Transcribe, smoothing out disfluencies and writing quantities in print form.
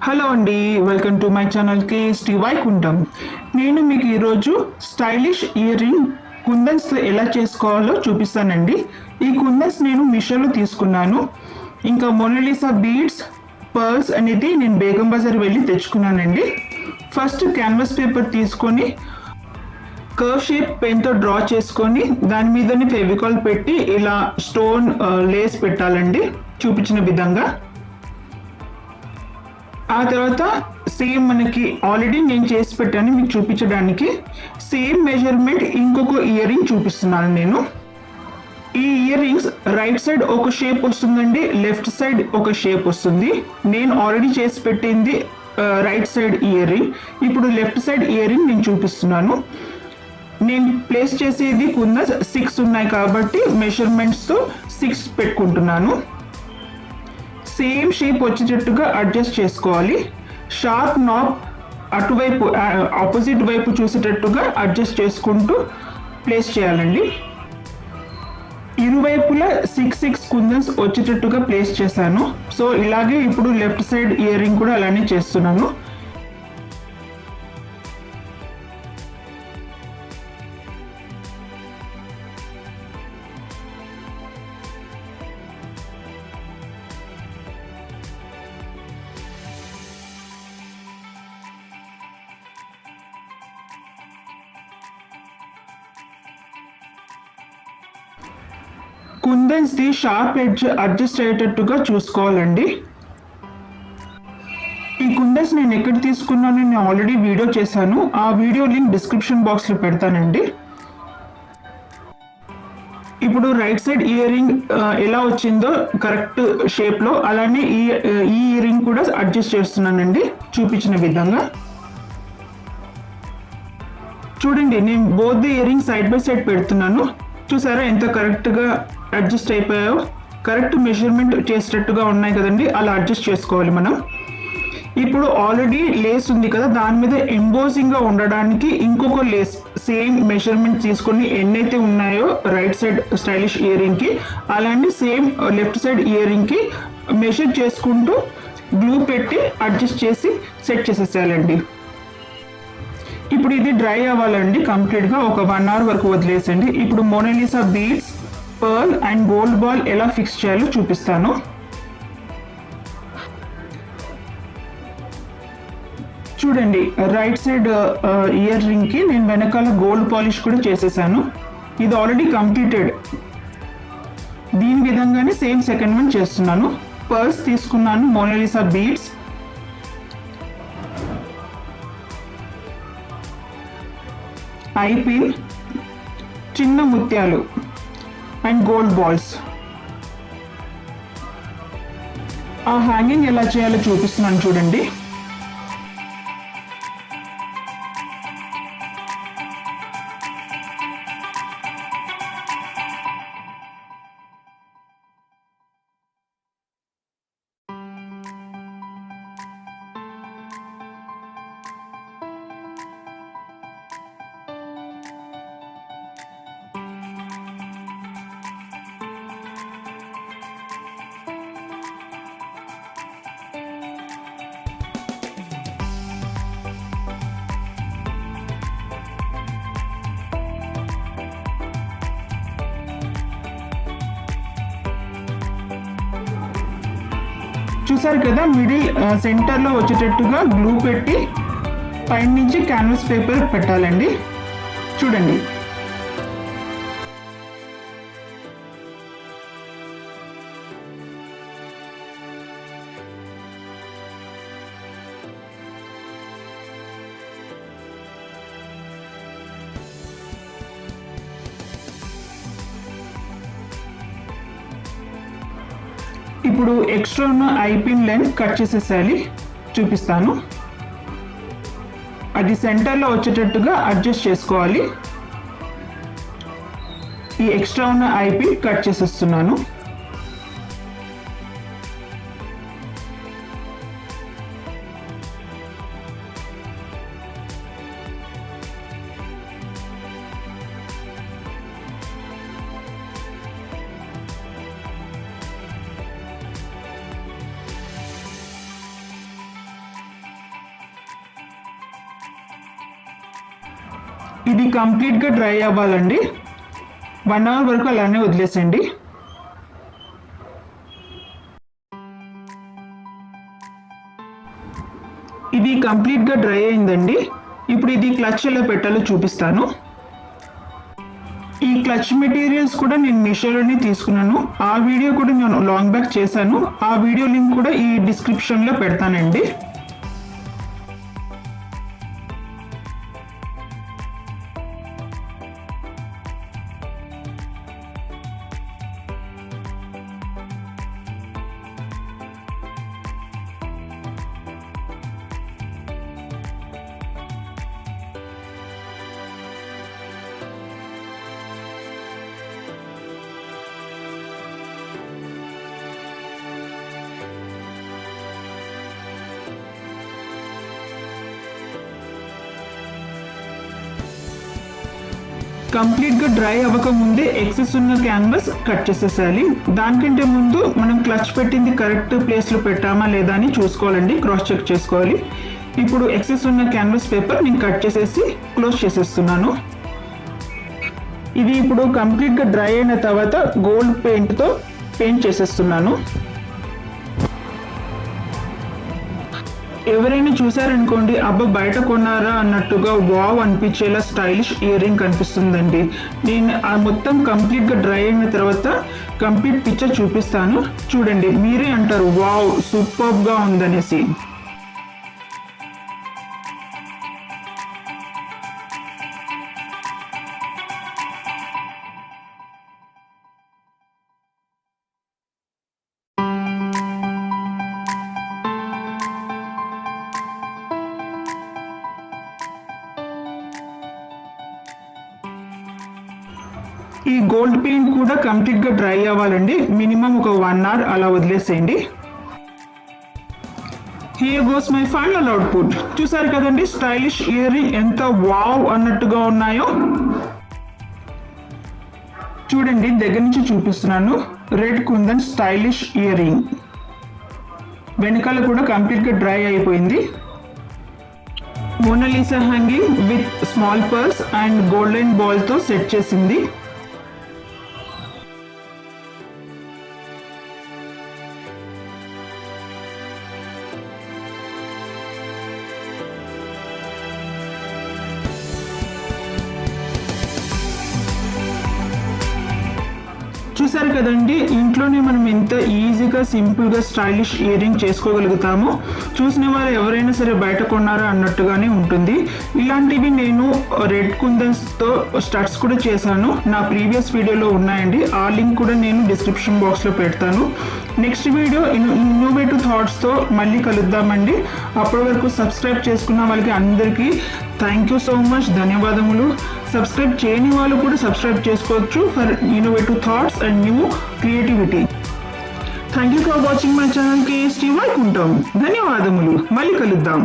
Hello అండి, welcome to my channel KST Vaikuntham. నేను మీకు ఈరోజు స్టైలిష్ ఇయర్ రింగ్ కుందన్స్ ఎలా చేసుకోవాలో చూపిస్తానండి. ఈ కుందన్స్ నేను మీషోలో తీసుకున్నాను. ఇంకా మొనాలిసా బీడ్స్, పర్ల్స్ అనేది నేను బేగం బజార్ వెళ్ళి తెచ్చుకున్నానండి. ఫస్ట్ క్యాన్వాస్ పేపర్ తీసుకొని కర్వ్ షేప్ పెన్తో డ్రా చేసుకొని దాని మీదనే ఫెవికాల్ పెట్టి ఇలా స్టోన్ లేస్ పెట్టాలండి చూపించిన విధంగా. ఆ తర్వాత సేమ్ మనకి ఆల్రెడీ నేను చేసి పెట్టాను మీకు చూపించడానికి. సేమ్ మెజర్మెంట్ ఇంకొక ఇయర్ రింగ్ చూపిస్తున్నాను నేను. ఈ ఇయర్ రింగ్స్ రైట్ సైడ్ ఒక షేప్ వస్తుందండి, లెఫ్ట్ సైడ్ ఒక షేప్ వస్తుంది. నేను ఆల్రెడీ చేసి పెట్టింది రైట్ సైడ్ ఇయర్ రింగ్. ఇప్పుడు లెఫ్ట్ సైడ్ ఇయర్ రింగ్ నేను చూపిస్తున్నాను. నేను ప్లేస్ చేసేది కింద 6 ఉన్నాయి కాబట్టి మెజర్మెంట్స్తో 6 పెట్టుకుంటున్నాను. సేమ్ షేప్ వచ్చేటట్టుగా అడ్జస్ట్ చేసుకోవాలి. షార్ప్ నాబ్ అటువైపు ఆపోజిట్ వైపు చూసేటట్టుగా అడ్జస్ట్ చేసుకుంటూ ప్లేస్ చేయాలండి. ఇరువైపులా 6 కుందన్స్ వచ్చేటట్టుగా ప్లేస్ చేశాను. సో ఇలాగే ఇప్పుడు లెఫ్ట్ సైడ్ ఇయర్ రింగ్ కూడా అలానే చేస్తున్నాను. కుందన్స్ ది షార్ప్ ఎడ్జ్ అడ్జస్ట్ అయ్యేటట్టుగా చూసుకోవాలండి. ఈ కుందన్స్ నేను ఎక్కడ తీసుకున్నాను నేను ఆల్రెడీ వీడియో చేశాను. ఆ వీడియో లింక్ డిస్క్రిప్షన్ బాక్స్లో పెడతానండి. ఇప్పుడు రైట్ సైడ్ ఇయర్ రింగ్ ఎలా వచ్చిందో కరెక్ట్ షేప్లో అలానే ఈ ఇయర్ రింగ్ కూడా అడ్జస్ట్ చేస్తున్నానండి చూపించిన విధంగా. చూడండి, నేను both the ear ring side by side పెడుతున్నాను. చూసారా ఎంత కరెక్ట్గా అడ్జస్ట్ అయిపోయాయో? కరెక్ట్ మెజర్మెంట్ చేసేటట్టుగా ఉన్నాయి కదండి, అలా అడ్జస్ట్ చేసుకోవాలి మనం. ఇప్పుడు ఆల్రెడీ లేస్ ఉంది కదా, దాని మీద ఎంబోజింగ్గా ఉండడానికి ఇంకొక లేస్ సేమ్ మెజర్మెంట్ తీసుకొని ఎన్నైతే ఉన్నాయో రైట్ సైడ్ స్టైలిష్ ఇయర్ రింగ్కి అలానే సేమ్ లెఫ్ట్ సైడ్ ఇయర్ రింగ్కి మెజర్ చేసుకుంటూ గ్లూ పెట్టి అడ్జస్ట్ చేసి సెట్ చేసేసేయాలండి. ఇప్పుడు ఇది డ్రై అవ్వాలండి కంప్లీట్గా. ఒక 1 hour వరకు వదిలేసండి. ఇప్పుడు Mona Lisa beads, pearl and gold ball ఎలా ఫిక్స్ చేయాలో చూపిస్తాను. చూడండి, రైట్ సైడ్ ఇయర్ రింగ్కి నేను వెనకాల గోల్డ్ పాలిష్ కూడా చేసేసాను. ఇది ఆల్రెడీ కంప్లీటెడ్. దీని విధంగానే సేమ్ సెకండ్ వన్ చేస్తున్నాను. పర్ల్స్ తీసుకున్నాను, మొనాలిసా బీడ్స్, ఐ పిన్, చిన్న ముత్యాలు అండ్ గోల్డ్ బాల్స్. ఆ హ్యాంగింగ్ ఎలా చేయాలో చూపిస్తున్నాను చూడండి. చూసారు కదా, మిడిల్ సెంటర్లో వచ్చేటట్టుగా గ్లూ పెట్టి పైన నుంచి క్యాన్వాస్ పేపర్ పెట్టాలండి. చూడండి, ఇప్పుడు ఎక్స్ట్రా ఉన్న ఐ పిన్ లెంత్ కట్ చేసేసేయాలి. చూపిస్తాను. అది సెంటర్లో వచ్చేటట్టుగా అడ్జస్ట్ చేసుకోవాలి. ఈ ఎక్స్ట్రా ఉన్న ఐ పిన్ కట్ చేసేస్తున్నాను. ఇది కంప్లీట్గా డ్రై అవ్వాలండి. 1 అవర్ వరకు అలానే వదిలేసండి. ఇది కంప్లీట్గా డ్రై అయిందండి. ఇప్పుడు ఇది క్లచ్ ఎలా పెట్టాలో చూపిస్తాను. ఈ క్లచ్ మెటీరియల్స్ కూడా నేను మీషోలోనే తీసుకున్నాను. ఆ వీడియో కూడా నేను లాంగ్ బ్యాక్ చేశాను. ఆ వీడియో లింక్ కూడా ఈ డిస్క్రిప్షన్లో పెడతానండి. కంప్లీట్గా డ్రై అవ్వక ముందే ఎక్సెస్ ఉన్న క్యాన్వాస్ కట్ చేసేసేయాలి. దానికంటే ముందు మనం క్లచ్ పెట్టింది కరెక్ట్ ప్లేస్లో పెట్టామా లేదా అని చూసుకోవాలండి, క్రాస్ చెక్ చేసుకోవాలి. ఇప్పుడు ఎక్సెస్ ఉన్న క్యాన్వాస్ పేపర్ నేను కట్ చేసేసి క్లోజ్ చేసేస్తున్నాను. ఇది ఇప్పుడు కంప్లీట్గా డ్రై అయిన తర్వాత గోల్డ్ పెయింట్తో పెయింట్ చేసేస్తున్నాను. ఎవరైనా చూసారనుకోండి, అబ్బా బయట కొన్నారా అన్నట్టుగా వావ్ అనిపించేలా స్టైలిష్ ఇయర్ రింగ్ కనిపిస్తుందండి. నేను ఆ మొత్తం కంప్లీట్గా డ్రై అయిన తర్వాత కంప్లీట్ పిక్చర్ చూపిస్తాను, చూడండి. మీరే అంటారు వావ్ సూపర్గా ఉందనేసి. ఈ గోల్డ్ పెయింట్ కూడా కంప్లీట్గా డ్రై అవ్వాలండి. మినిమం ఒక 1 అవర్ అలా వదిలేసేయండి. Here goes my final output. చూసారు కదండి స్టైలిష్ ఇయర్ రింగ్ ఎంత వావ్ అన్నట్టుగా ఉన్నాయో. చూడండి దగ్గర నుంచి చూపిస్తున్నాను. Red kundan stylish earring. వెనకాల కూడా కంప్లీట్గా డ్రై అయిపోయింది. Mona Lisa hanging with small purse and golden బాల్తో సెట్ చేసింది. చూసారు కదండి, ఇంట్లోనే మనం ఎంత ఈజీగా సింపుల్గా స్టైలిష్ ఇయర్ రింగ్ చేసుకోగలుగుతాము. చూసిన వారు ఎవరైనా సరే బయట కొన్నారా అన్నట్టుగానే ఉంటుంది. ఇలాంటివి నేను రెడ్ కుందన్స్తో స్టడ్స్ కూడా చేశాను. నా ప్రీవియస్ వీడియోలో ఉన్నాయండి. ఆ లింక్ కూడా నేను డిస్క్రిప్షన్ బాక్స్లో పెడతాను. నెక్స్ట్ వీడియో ఇన్నోవేటివ్ థాట్స్తో మళ్ళీ కలుద్దామండి. అప్పటి వరకు సబ్స్క్రైబ్ చేసుకున్న వాళ్ళకి అందరికీ థ్యాంక్ యూ సో మచ్, ధన్యవాదములు. సబ్స్క్రైబ్ చేయని వాళ్ళు కూడా సబ్స్క్రైబ్ చేసుకోవచ్చు for innovative thoughts and new creativity. Thank you for watching my channel KST Vaikuntham. ధన్యవాదములు, మళ్ళీ కలుద్దాం.